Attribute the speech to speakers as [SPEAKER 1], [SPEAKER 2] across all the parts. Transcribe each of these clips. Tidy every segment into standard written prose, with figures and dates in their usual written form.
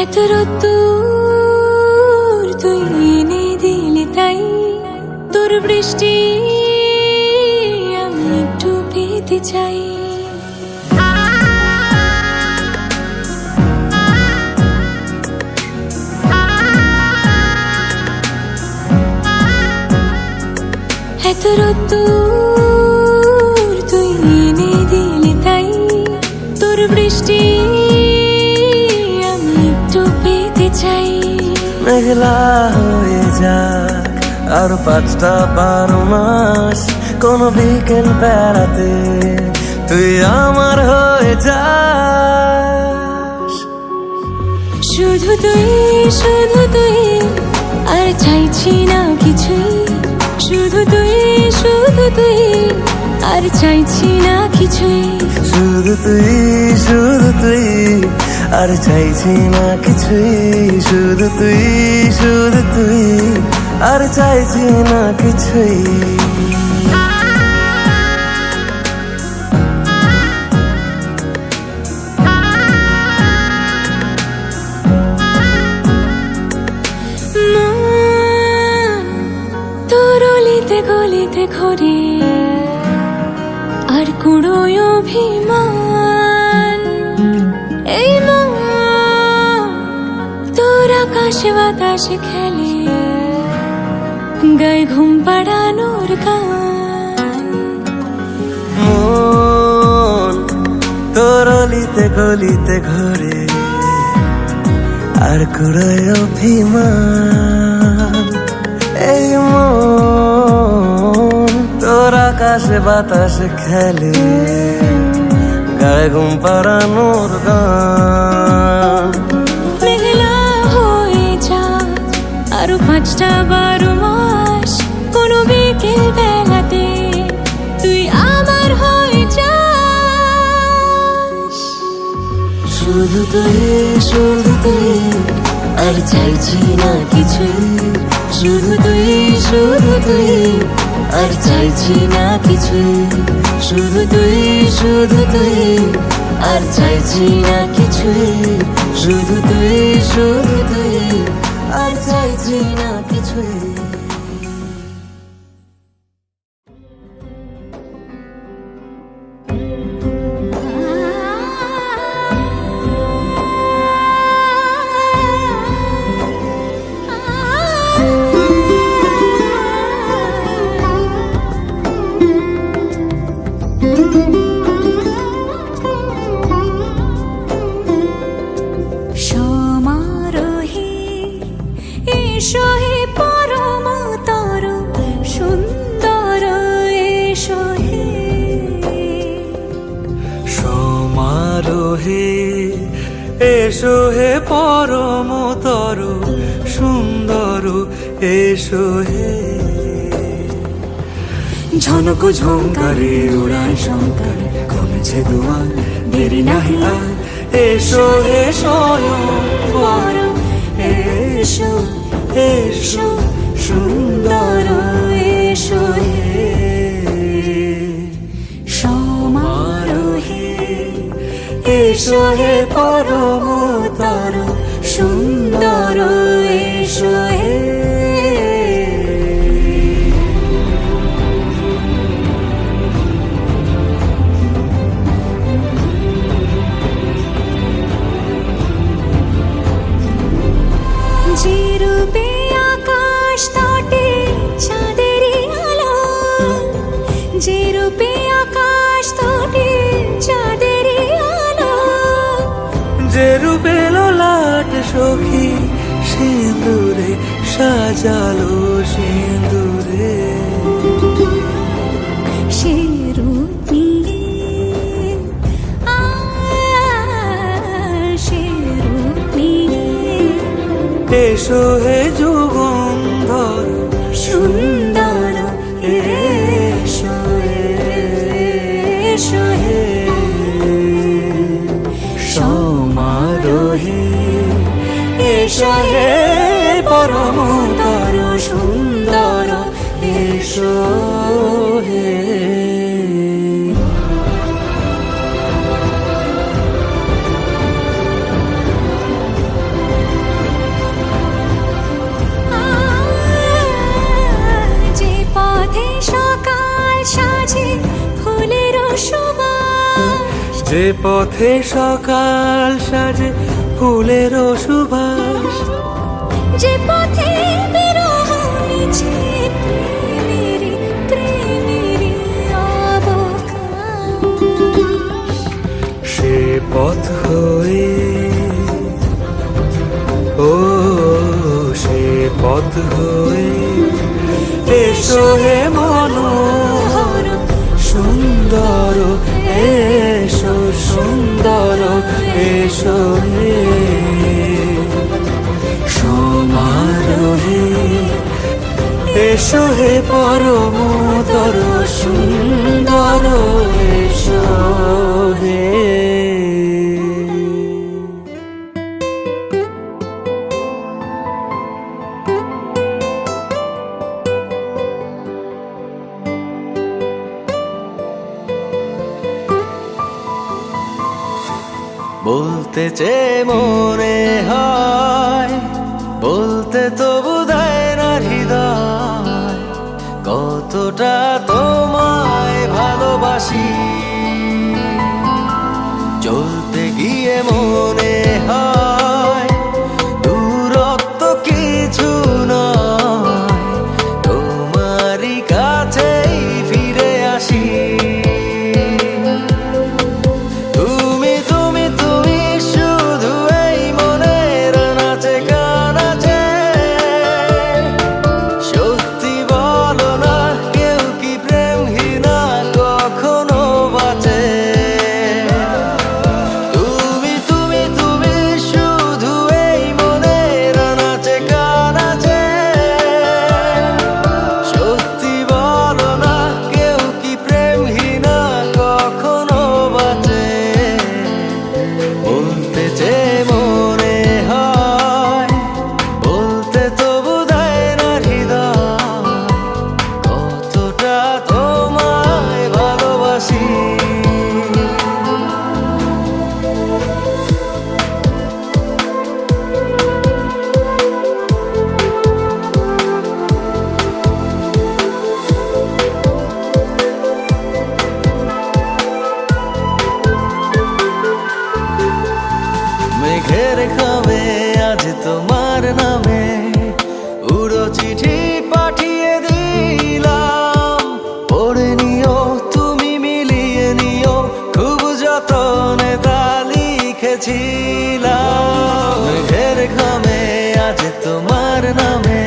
[SPEAKER 1] এত রোদ্দুর তুই এনে দিলি তাই তোর বৃষ্টি আমি একটু পেতে চাই। এত রোদ্দুর তুই এনে দিলি তাই তোর বৃষ্টি আমি একটু পেতে চাই।
[SPEAKER 2] মেঘলা হয়ে যাক আর 5টা-12 মাস, কোন বিকেল বেড়াতে তুই আমার হয়ে যাস।
[SPEAKER 1] শুধু তুই আর চাইছি না কিছুই, শুধু তুই আর চাইছি না কিছুই,
[SPEAKER 2] শুধু তুই আর চাইছি না কিছুই, শুধু তুই আর চাইছি না কিছুই।
[SPEAKER 1] তোর অলিতে গলিতে ঘরে আর কুড়োয় অভিমান, এই মন তোর আকাশে বাতাসে খেলে গায়ে ঘুম পাড়ানোর গান।
[SPEAKER 2] মন তোর অলিতে গলিতে ঘরে আর কুড়োয় অভিমান, এই মন তোর আকাশে বাতাসে খেলে গায়ে ঘুম পাড়ানোর গান।
[SPEAKER 1] মেঘলা হয়ে যা আরো 5টা-12 মাস, কোনো বিকেল বেলাতে তুই আমার হয়ে যাস।
[SPEAKER 2] শুধু তুই আর চাইছি না কিছুই, শুধু তুই আর চাইছি না কিছুই, শুধু তুই আর চাইছি না কিছুই, শুধু তুই আর চাইছি না কিছুই।
[SPEAKER 1] সমারোহে এসো হে পরমতর সুন্দর, এসো হে
[SPEAKER 2] সমারোহে এসো হে পরমতর সুন্দর, এসো হে। ঝনক ঝঙ্কারে উড়ায় শঙ্কারে কমেছে দুয়ার, দেরি নাহি আর এসো হে স্বয়ংবর, এসো এসো সুন্দর, এসো হে।
[SPEAKER 1] সমারোহে
[SPEAKER 2] এসো হে পরমতর সুন্দর, এসো হে।
[SPEAKER 1] যে রূপে আকাশ তটে চাঁদেরই আলো, যে রূপে আকাশ তটে চাঁদেরই আলো,
[SPEAKER 2] যে রূপে ললাট সখী সিঁদুরে সাজালো সিঁদুরে,
[SPEAKER 1] সে রূপ নিয়ে সে রূপ নিয়ে
[SPEAKER 2] এসো হে যুগন্ধর
[SPEAKER 1] সুন্দর,
[SPEAKER 2] এসো
[SPEAKER 1] এসো হে।
[SPEAKER 2] সমারোহে এসো হে পরমতর সুন্দর, এসো হে।
[SPEAKER 3] যে পথে সকাল সাজে ফুলের সুবাস,
[SPEAKER 1] যে পথে বিরহ মিছে প্রেমেরই প্রেমেরই অবকাশ।
[SPEAKER 3] সে পথ হয়ে ও সে পথ হয়ে এসো হে মনোহর সুন্দর, এসো সুন্দর, এসো হে সমারোহে, এসো হে পরমতর সুন্দর, এসো হে। বলতে চেয়ে মনে হয়, বলতে তবু দেয় না হৃদয়, কতটা তোমায় ভালোবাসি। চলতে গিয়ে মনে হয় দূরত্ব কিছু নয়, তোমারই কাছেই ফিরে আসি। মেঘের খামে আজ তোমার নামে উড়ো চিঠি পাঠিয়ে দিলাম, পড়ে নিও তুমি মিলিয়ে নিও, খুব যতনে তা লিখেছিলাম। মেঘের খামে আজ তোমার নামে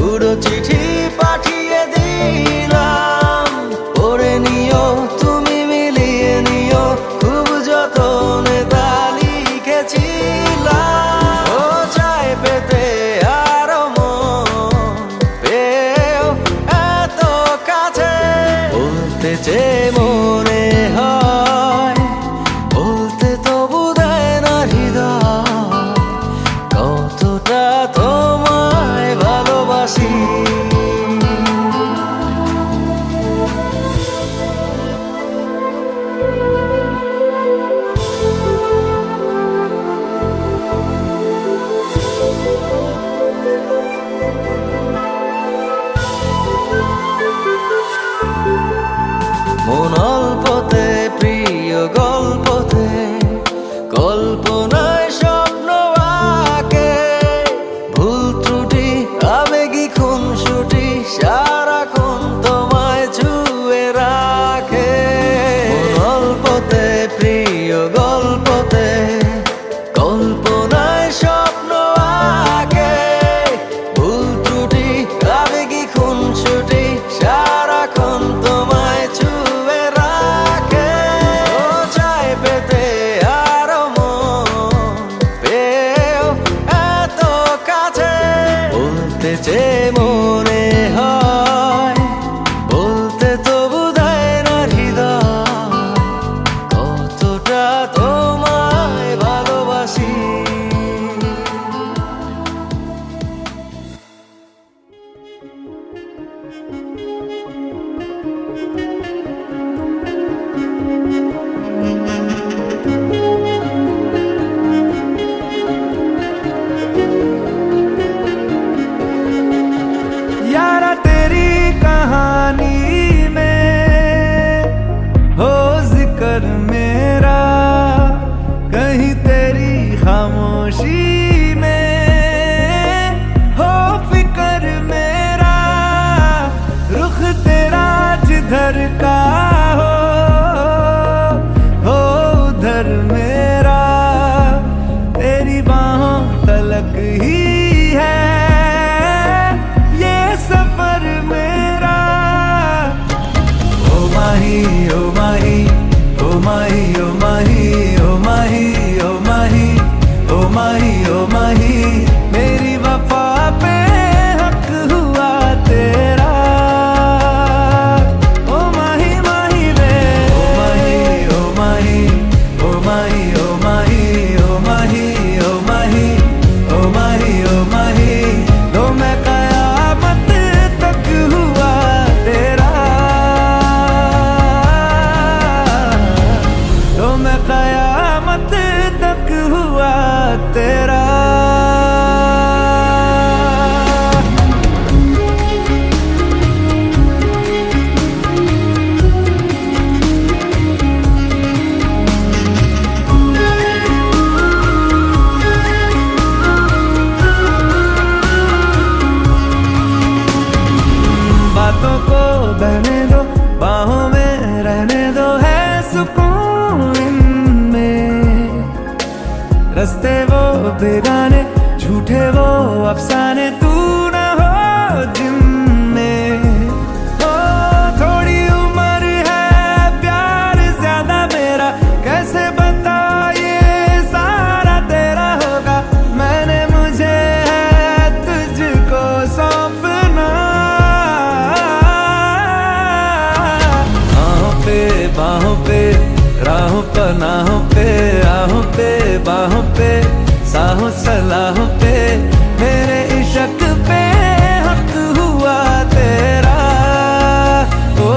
[SPEAKER 3] উড়ো চিঠি পাঠিয়ে দিলাম, পড়ে নিও তুমি মিলিয়ে নিও, খুব যতনে তা লিখেছিলাম। ও চাই পেতে আরো মন পেও এত কাছে, বলতে চেয়ে মনে হয়, বলতে তবু দেয় না হৃদয়, কতটা তোমায় ভালোবাসি। মন অল্পতে প্রিয় গল্পতে, কল্পনায় স্বপ্ন আঁকে, ভুল ত্রুটি আবেগী খুনসুটি সারাক্ষণ তোমায় ছুঁয়ে রাখে। মন অল্পতে প্রিয় গল্পতে, কল্পনায় স্বপ্ন আঁকে, ভুল ত্রুটি আবেগী খুনসুটি সারাক্ষণ তোমায় ছুঁয়ে রাখে। जिधर का हो उधर मेरा, तेरी बाहों तलक ही है ये सफर मेरा। ओ माही ओ माही ओ माही ओ माही ओ माही ओ माही ओ माही ओ माही, मेरी वफा पे हक हुआ तेरा। ओ माही माही वे, ओ माही ओ माही ओ माही ओ माही ओ माही ओ माही ओ माही ओ माही, तो मैं कयामत तक हुआ तेरा, तो मैं कयामत तक हुआ तेरा। बातों को बहने दो, बाहों में रहने दो, है सुकून इनमें। रस्ते वो बेगाने, झूठे वो अफसाने, तू न हो जिनमें। ओ थोड़ी उम्र है, प्यार ज्यादा मेरा, कैसे बता ये सारा तेरा होगा। मैंने मुझे है तुझको सौंपना, बाहों पे राहों पनाहों पे, आहों पे बाहों पे, साहों सलाहों पे, मेरे इश्क पे हक हुआ तेरा। ओ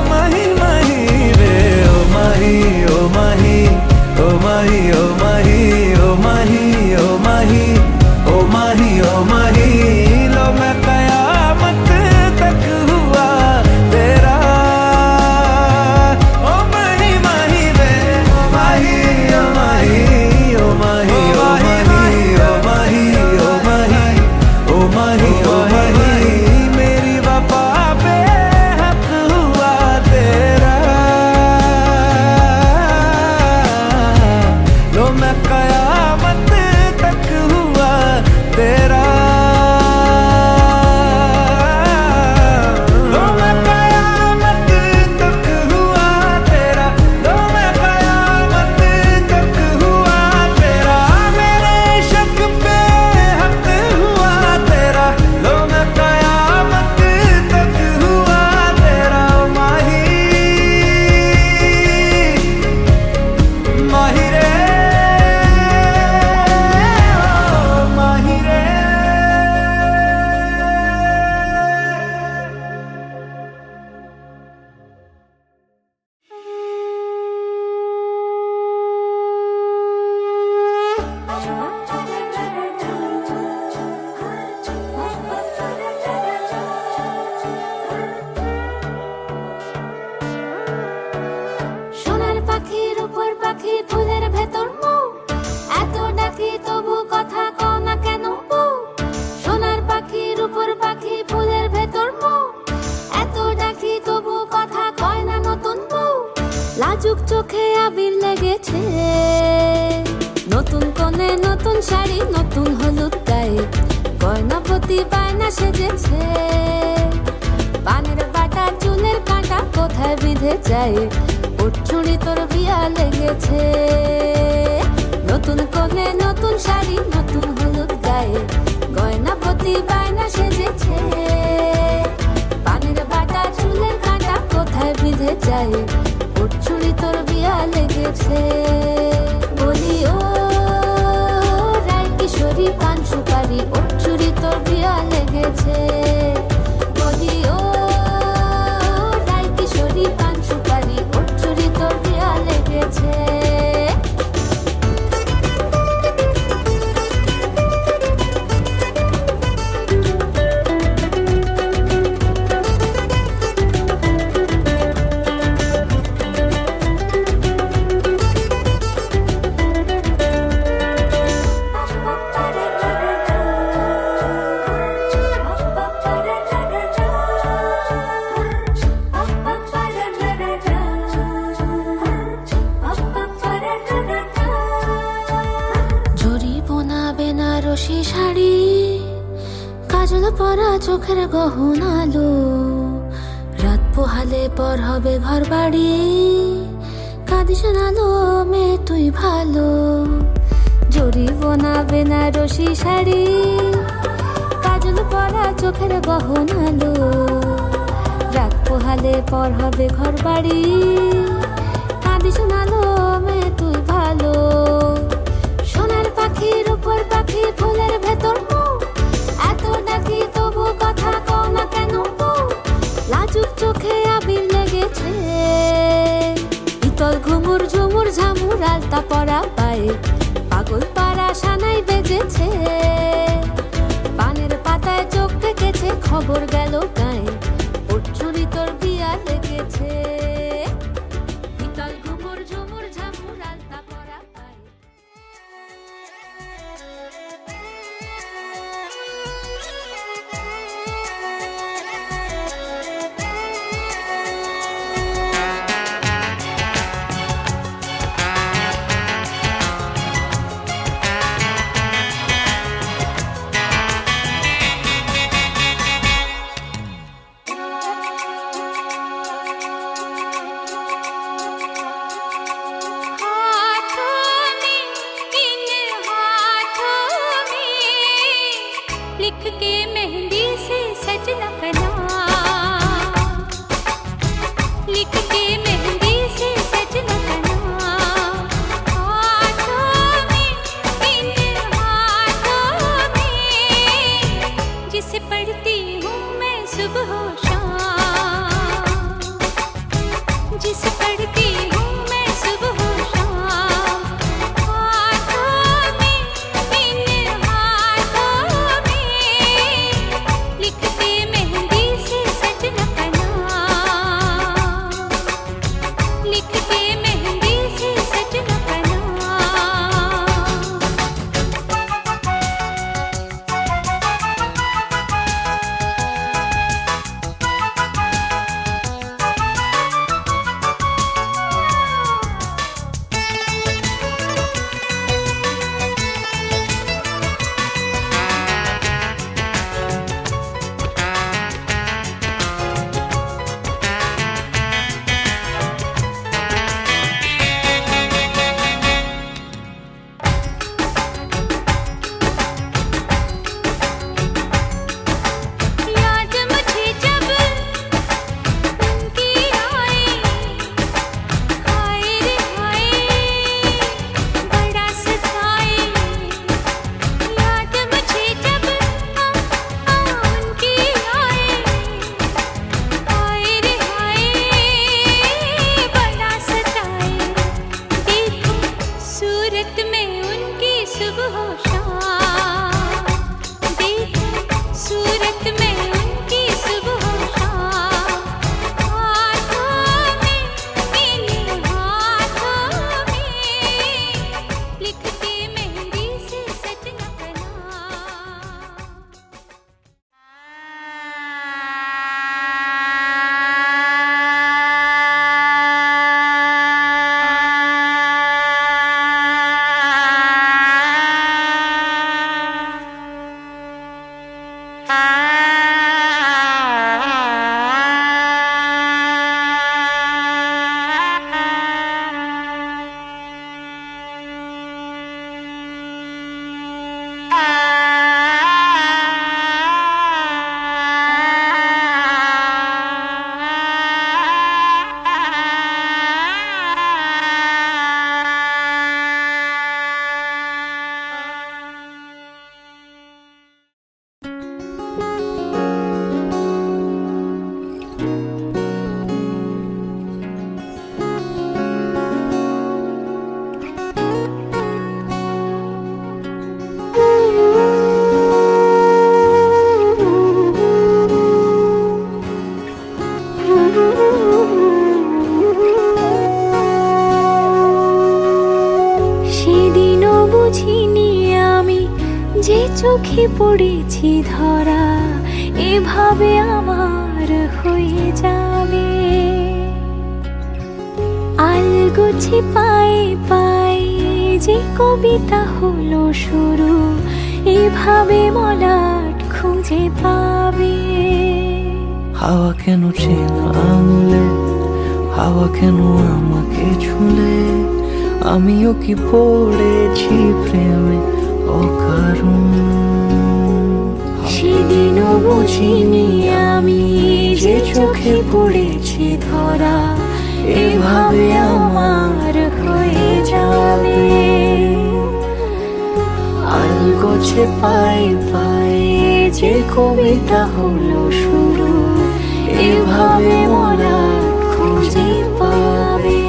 [SPEAKER 3] माही माही रे, ओ माही ओ माही ओ माही ओ माही ओ माही ओ माही ओ माही ओ माही, लो मैं कयामत तक हुआ तेरा। मेरी वफा पे हक हुआ तेरा, लो मैं कयामत तक हुआ तेरा, लो मैं कयामत तक हुआ तेरा, लो मैं कयामत तक हुआ तेरा। मेरे इश्क पे हक हुआ तेरा, लो मैं कयामत तक हुआ तेरा। ओ माही माही रे, ओ माही रे।
[SPEAKER 1] সোনার পাখির উপর পাখি, ফুলের ভেতর মৌ, এত ডাকি তবু কথা কও না কেন বউ। সোনার পাখির উপর পাখি, ফুলের ভেতর মৌ, এত ডাকি তবু কথা কয় না নতুন বউ। লাজুক চোখে আবির লেগেছে, নতুন কোণে নতুন শাড়ি, নতুন হলুদ গায়ে, গয়না প্রতি বায়না সেজেছে। পানের বাটা চুলের কাঁটা কোথায় বিঁধে যায়, উঠছুড়ি তোর বিয়া লেগেছে। নতুন কোণে নতুন শাড়ি, নতুন হলুদ গায়ে, গয়না প্রতি বায়না সেজেছে। পানের বাটা চুলের কাঁটা কোথায় বিঁধে যায়, উঠছুড়ি তোর বিয়া লেগেছে। বলি ও রায় কিশোরী পান সুপারি, উঠছুড়ি তোর বিয়া লেগেছে। বলি ও রায় কিশোরী পান সুপারি, উঠছুড়ি তোর বিয়া লেগেছে। কাজল পরা চোখের গহনালো, রাত পোহালে পর হবে ঘর বাড়ি। কাঁদিস না লো মেয়ে তুই ভালো, জরিব না বেনারসি শাড়ি। কাজল পরা চোখের গহনালো, রাত পোহালে পর হবে ঘর বাড়ি। কাঁদিস না লো মেয়ে তুই ভালো। সোনার পাখির উপর পাখি ফুলের ভেতর মৌ, এত ডাকি তবু কথা কও না কেন বউ? লাজুক চোখে আবির লেগেছে, ইতল ঘুমুর ঝুমুর ঝামুর আলতা পরা পায়ে, পাগল পাড়া সানাই বেজেছে। পানের পাতায় চোখ থেকেছে, খবর গেল গায়ে, ওর চুরি তোর বিয়া লেগেছে। ইতল ঘুমুর ঝুমুর ঝামুর আলতা পরা পায়ে।
[SPEAKER 4] लिख के मेहंदी से सजना का नाम, लिख के मेहंदी से सजना का नाम। हाथों में, इन हाथों में, जिसे पढ़ती हूँ मैं सुबह शाम, जिसे पढ़ती हूँ मैं सुबह शाम। हाथों में, इन हाथों में, लिखते मेहंदी से सजना का नाम, लिखते मेहंदी से सजना का नाम। याद मुझे जब उनकी आए, हाय रे हाय बड़ा सताए। याद मुझे जब उनकी आए, हाय रे हाय बड़ा सताए। देखो सूरत में उनकी सुबह शाम, देखो सूरत में उनकी सुबह शाम। हाथों में, इन हाथों में, लिखते मेहंदी से सजना का नाम।
[SPEAKER 1] সেদিনও বুঝিনি আমি যে চোখে পড়েছি ধরা, এভাবে আমার হয়ে যাবে। আলগোছে পায়ে পায়ে যে কবিতা হলো শুরু, এভাবে মলাট খুঁজে পাবে।
[SPEAKER 2] হাওয়া কেন চেনা আঙুলে, হাওয়া কেন আমাকে ছুলে, আমিও কি পড়েছি প্রেমে অকারণ। সেদিনও বুঝিনি আমি যে চোখে পড়েছি ধরা, এভাবে আমার হয়ে যাবে। আলগোছে পায়ে পায়ে যে কবিতা হলো শুরু, এভাবে মোরা খুঁজে পাবে।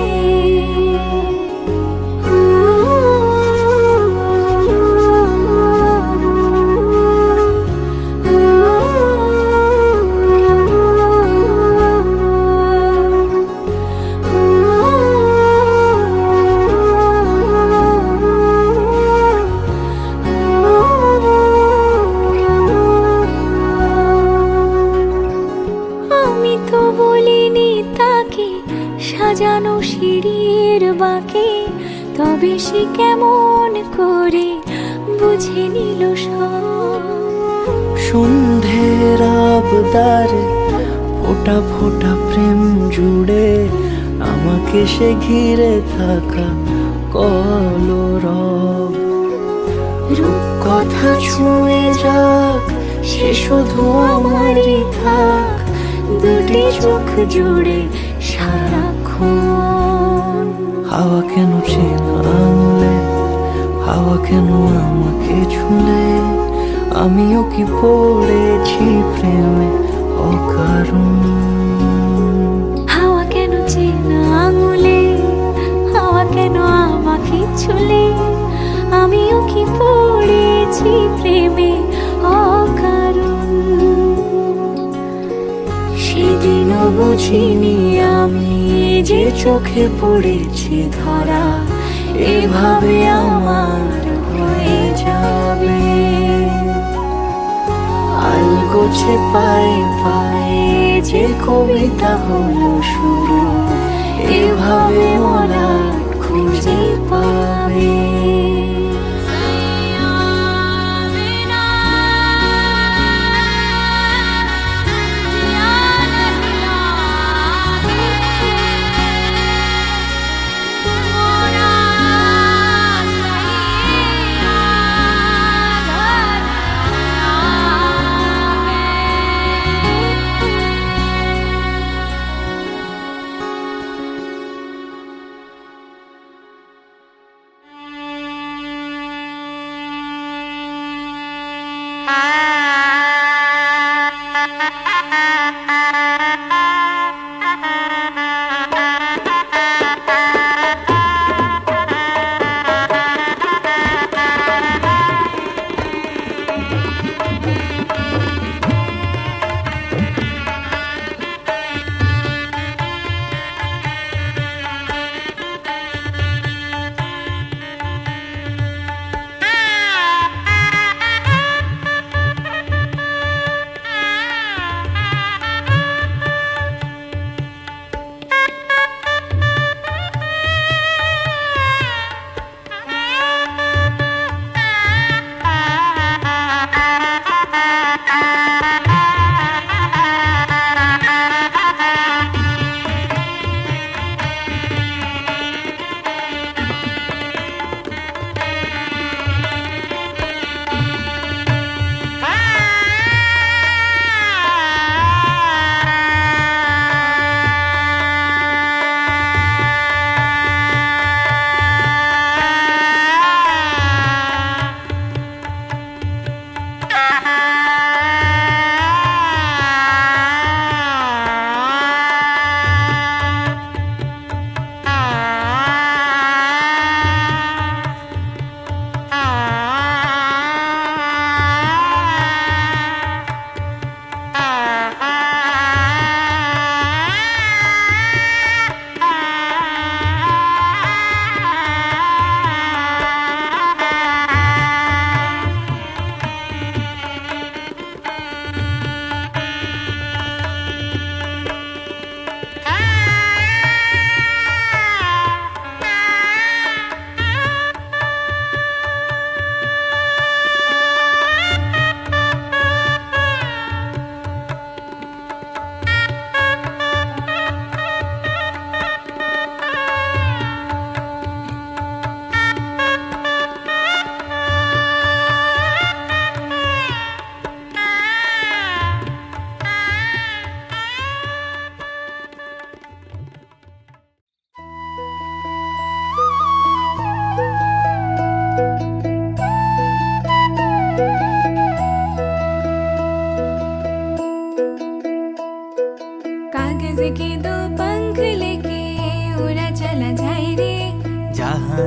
[SPEAKER 2] আমি তো বলিনি তাকে সাজানো সিঁড়ির বাঁকে, তবে সে কেমন করে বুঝে নিল সব। সন্ধ্যের আবদারে ফোঁটা ফোঁটা প্রেম জুড়ে, আমাকে সে ঘিরে থাকা কলরব। রূপকথা ছুঁয়ে যাক, সে শুধু আমারই থাক, দুটি চোখ জুড়ে সারাক্ষণ। হাওয়া কেন চেনা আঙুলে, হাওয়া কেন আমাকে ছুলে, আমিও কি পড়েছি প্রেমে অকারণ। হাওয়া কেন চেনা আঙুলে, হাওয়া কেন আমাকে ছুলে, আমিও কি পড়েছি প্রেমে অকারণ। সেদিনও বুঝিনি আমি যে চোখে পড়েছি ধরা, এভাবে আমার হয়ে যাবে। আলগোছে পায়ে পায়ে যে কবিতা হলো শুরু, এভাবে মোরা খুঁজে পাবে।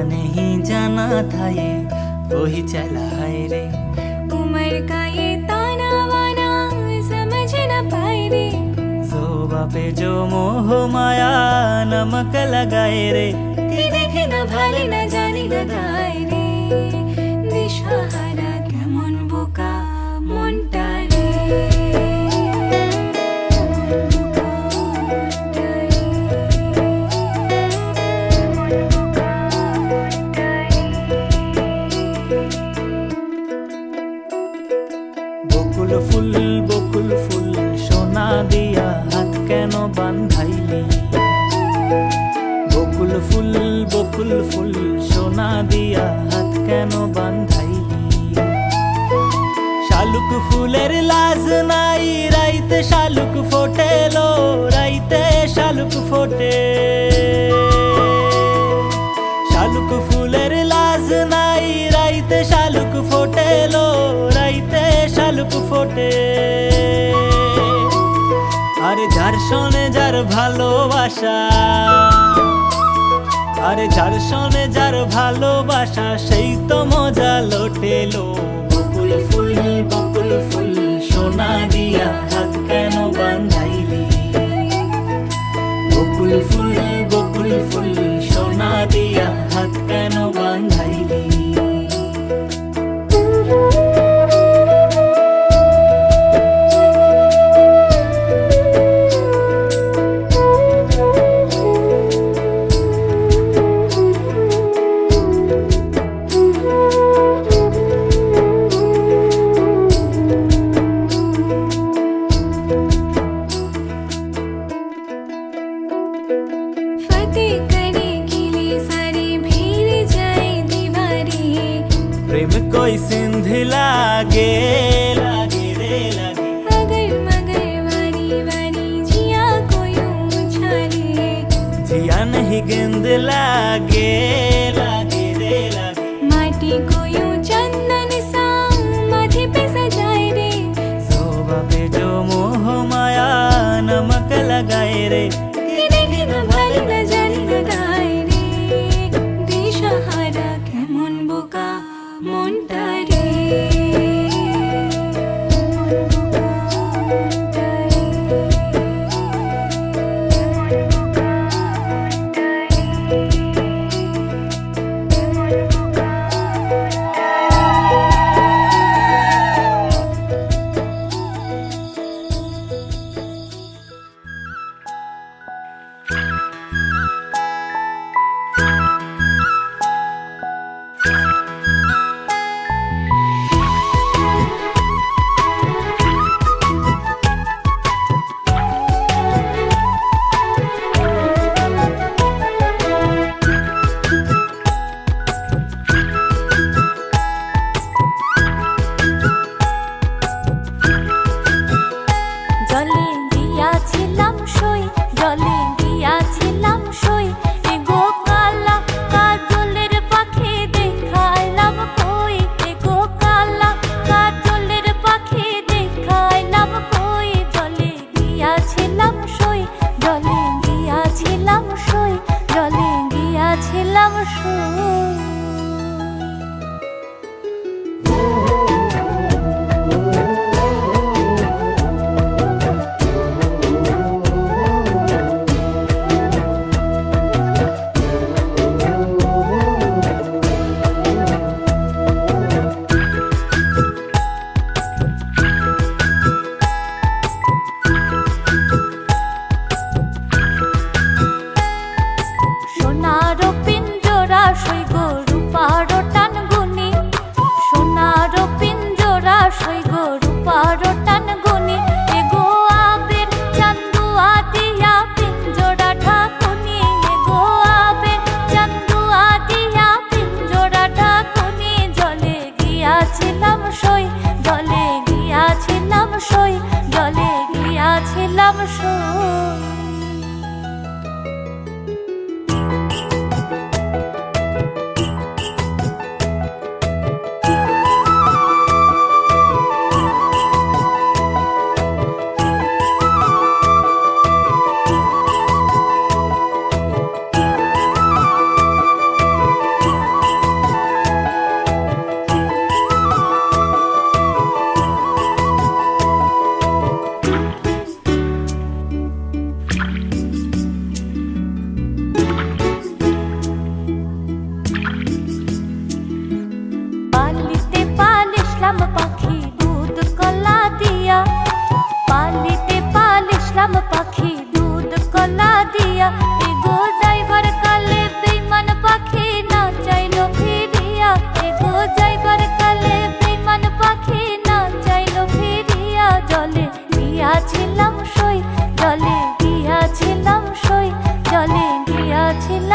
[SPEAKER 2] नहीं जाना था ये वही चला है रे।
[SPEAKER 4] उम्र का ये ताना वाना समझ न पाए रे।
[SPEAKER 2] जोबा पे जो मोह माया नमक लगाए रे।
[SPEAKER 4] कि देखे न भाले न जाने न गाए रे। দিশাহারা কেমন বোকা মনটা রে।
[SPEAKER 2] বকুল ফুল সোনা দিয়া হাত কেন বান্ধাইলি। বকুল ফুল সোনা দিয়া হাত কেন বান্ধাইলি। শালুক ফুলের লাজ নাই রাইতে শালুক ফোটেলো রাইতে শালুক ফোটে। শালুক ফুলের লাজ নাই রাইতে শালুক ফোটেলো রাইতে শালুক ফোটে। আরে যার শোনে যার ভালোবাসা, আরে যার শোনে যার ভালোবাসা সেই তো মজা লোটেলো। বকুল ফুল সোনা দিয়া হাত কেন বান্ধাইলি। বকুল ফুল সোনা দিয়া হাত কেন বান্ধাইলি।
[SPEAKER 4] फतेह करे के लिए सारे भीड़ जाए दीवारी।
[SPEAKER 2] प्रेम कोई सिंध लागे लागे रे लागे।
[SPEAKER 4] अगर मगर वारी वारी जिया को यूं उछाले।
[SPEAKER 2] जिया नहीं गेंद लागे लागे रे लागे।
[SPEAKER 4] माटी को यूं चंदन सा माथे पे सजाए रे।
[SPEAKER 2] शोभा पे जो मोह माया नमक लगाए रे।
[SPEAKER 4] कि देखे न भाले न जाने न गाए रे। দিশাহারা কেমন বোকা মনটা রে।
[SPEAKER 1] জলে গিয়াছিলাম সই, জলে গিয়াছিলাম সই। এগো কালা কাজলের পাখি দেখাইলাম কই। এগো কালা কাজলের পাখি দেখাইলাম কই। জলে গিয়াছিলাম সই, জলে গিয়াছিলাম সই, জলে গিয়াছিলাম সই। সোনার পিঞ্জরা সই গো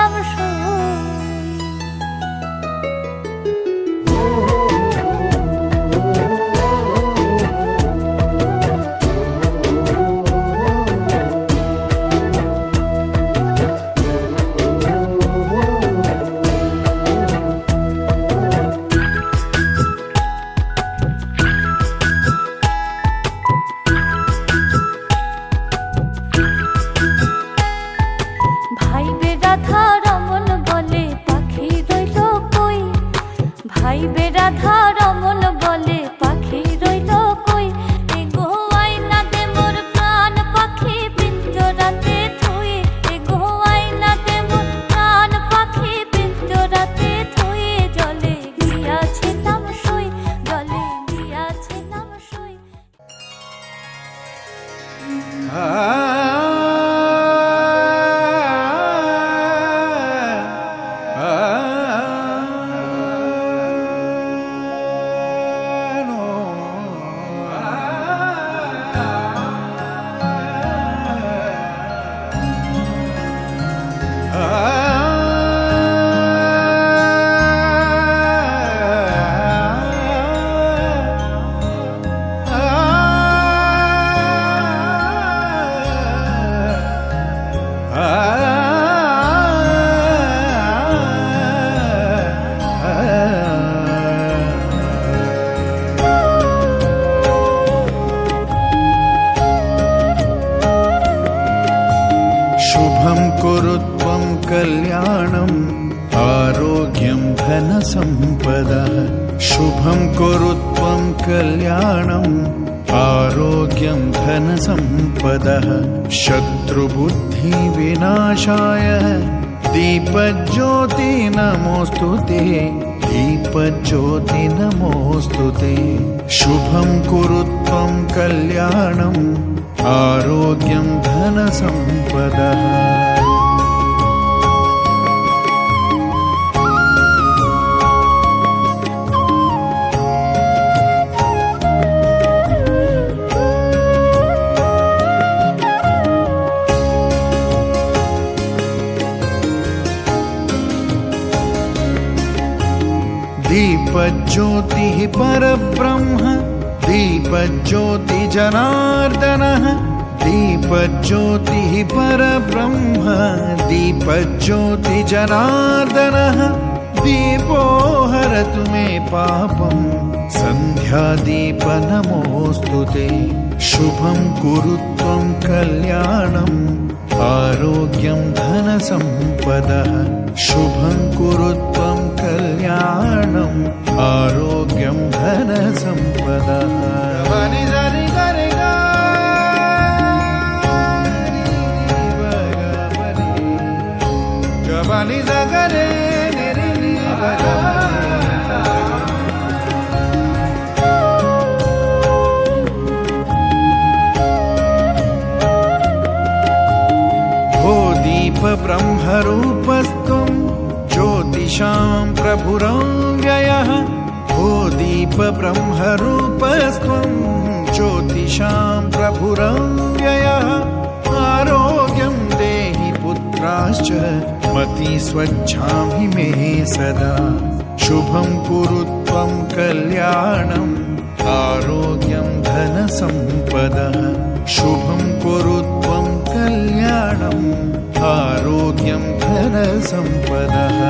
[SPEAKER 1] ছিলাম সই। ভাই বেরাধা রমন বলে পাখি রইল কই, ভাই বেরাধা রমন বলে পাখি রইল কই। এগো আইনা দে মোর প্রাণ পাখি পিঞ্জরাতে থুই, এগো আইনা দে মোর প্রাণ পাখি পিঞ্জরাতে থুই। জলে গিয়াছিলাম সই, জলে গিয়াছিলাম সই।
[SPEAKER 5] शुभं कुरुत्वं कल्याणम् आरोग्यं धनसम्पदः। शुभं कुरुत्वं कल्याणम् आरोग्यं धनसम्पदः। शत्रुबुद्धिविनाशाय दीपज्योति नमोऽस्तु ते, दीपज्योति नमोऽस्तु ते। शुभं कुरुत्वं कल्याणम् आरोग्यं धनसम्पदः। दीपज्योतिः परब्रह्म, दीपज्योति जनार्दनः। दीपज्योतिः परब्रह्म, दीपज्योति जनार्दनः। दीपो हरतु मे पापं, सन्ध्यादीप नमोऽस्तु ते। शुभं कुरुत्वं कल्याणम् आरोग्यं धनसम्पदः। शुभं कुरुत्वं कल्याणम् आरोग्यं धनसम्पदः। भो दीप ब्रह्मरूपस्त्वं ज्योतिषां प्रभुरव्ययः। भो दीप ब्रह्मरूपस्त्वं ज्योतिषां प्रभुरव्ययः। आरोग्यं देहि पुत्राश्च मति स्वच्छामि मे सदा। शुभं कुरुत्वं कल्याणम् आरोग्यं धनसम्पदः। शुभं कुरुत्वं कल्याणम् आरोग्यं धनसम्पदः।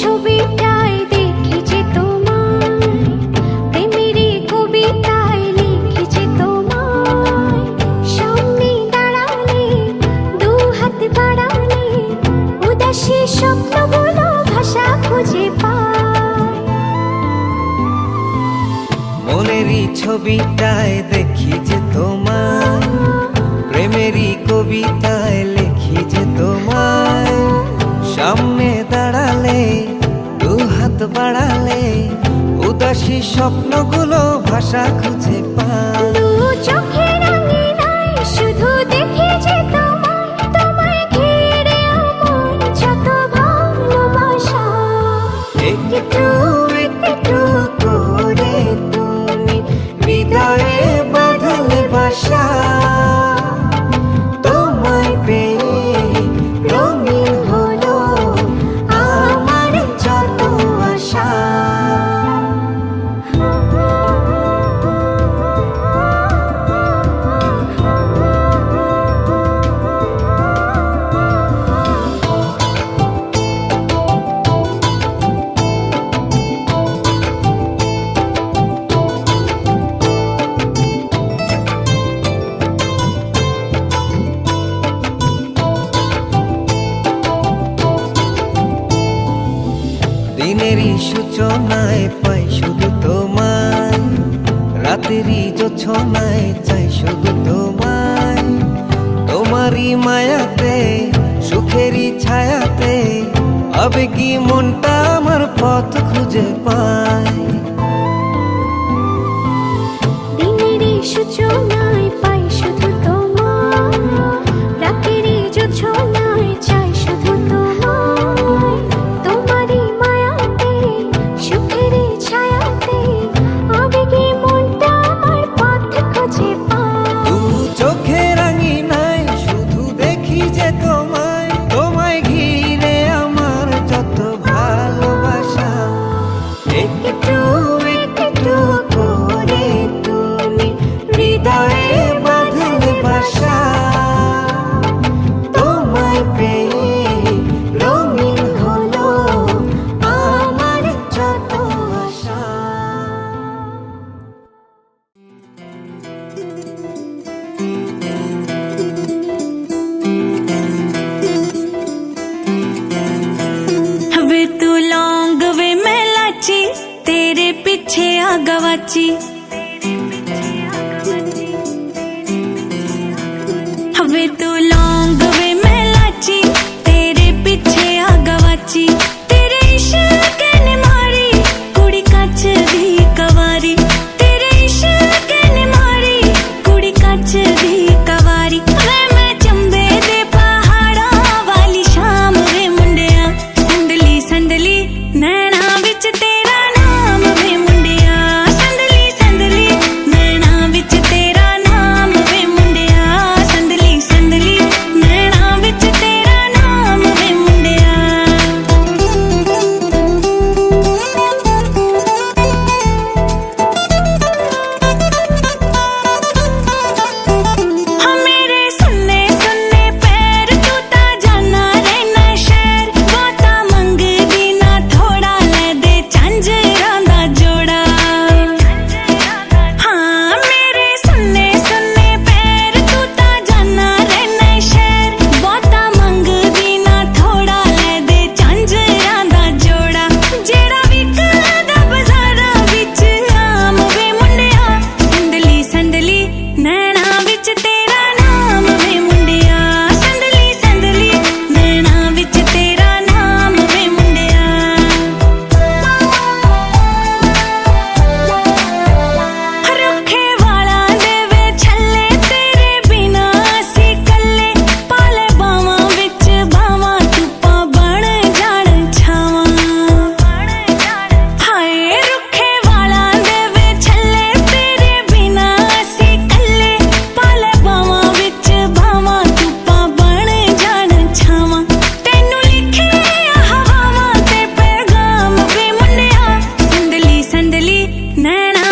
[SPEAKER 1] ছবিটায় দেখেছি তোমায়, প্রেমেরই কবিতায় লিখেছি তোমায়। সামনে দাঁড়ালে, দু হাত বাড়ালে, উদাসী স্বপ্নগুলো ভাষা খুঁজে পায়।
[SPEAKER 3] মনেরই ছবিটায় দেখি যে তোমায়, প্রেমেরই কবিতায় লিখি যে তোমায়। সামনে দাঁড়ালে, দু হাত বাড়ালে, উদাসী স্বপ্নগুলো ভাষা খুঁজে পায়।
[SPEAKER 1] দু চোখের আঙিনায় শুধু দেখি যে তোমায়, তোমায় ঘিরে আমার যত ভালোবাসা।
[SPEAKER 3] একটু একটু করে তুমি হৃদয়ে বাঁধলে বাসা। তোমায় পেয়ে রঙিন হলো আমার যত আশা। দিনেরই সূচনায় পাই শুধু তোমায়, রাতেরই জোছনায় চাই শুধু তোমায়। তোমারই মায়াতে, সুখেরই ছায়াতে, আবেগী মনটা আমার পথ খুঁজে পায়।
[SPEAKER 1] দিনেরই সূচনায় পাই শুধু তোমায়, রাতেরই জোছনায় চাই শুধু তোমায়। তোমারই মায়াতে, সুখেরই ছায়াতে, আবেগী মনটা আমার পথ খুঁজে পায়।
[SPEAKER 3] দু চোখের আঙিনায় শুধু দেখি যে তোমায়, তোমায় ঘিরে আমার যত ভালোবাসা। একটু একটু করে তুমি হৃদয়ে বাঁধলে বাসা। তোমায় পেয়ে রঙিন হলো আমার যত আশা।
[SPEAKER 4] वे तू लौंग वे मैं लाची, तेरे पीछे आ गवाची। वे तू लौंग वे मैं लाची, तेरे पीछे आ गवाची। तेरे इश्क ने मारी कुड़ी कच दी कवारी। तेरे इश्क ने मारी कुड़ी कच दी कवारी। वे मैं चंबे दे पहाड़ा वाली शाम वे मुंडिया, संदली संदली नैना विच तेरा नाम वे मुंडिया। संदली संदली नैना विच तेरा नाम वे मुंडिया। संदली संदली नैना विच तेरा नाम वे मुंडिया। हाँ मेरे सुन्ने सुन्ने पैर, तू ता जाना रहना शहर। बहुता मंगदी ना थोड़ा, ले दे झांजरां दा जोड़ा। हाँ मेरे सुन्ने सुन्ने पैर, तू ता जाना रहना शहर। बहुता मंगदी ना थोड़ा, ले दे झांजरां दा जोड़ा। जेड़ा विकदा बाजारां विच आम वे मुंडिया। संदली संदली नैना विच तेरा नाम वे मुंडिया। संदली संदली नैना विच तेरा नाम वे मुंडिया। रुखे वाला दे वे छल्ले, तेरे बिना असी कल्ले। पाले बावां विच बावां, धुप्पां बण जाण छावां। हाय रुखे वाला दे वे छल्ले, तेरे बिना असी कल्ले। पाले बावां विच बावां, धुप्पां बण जाण छावां। तैनू लिखे हवावां ते पैगाम वे मुंडिया। संदली संदली नैना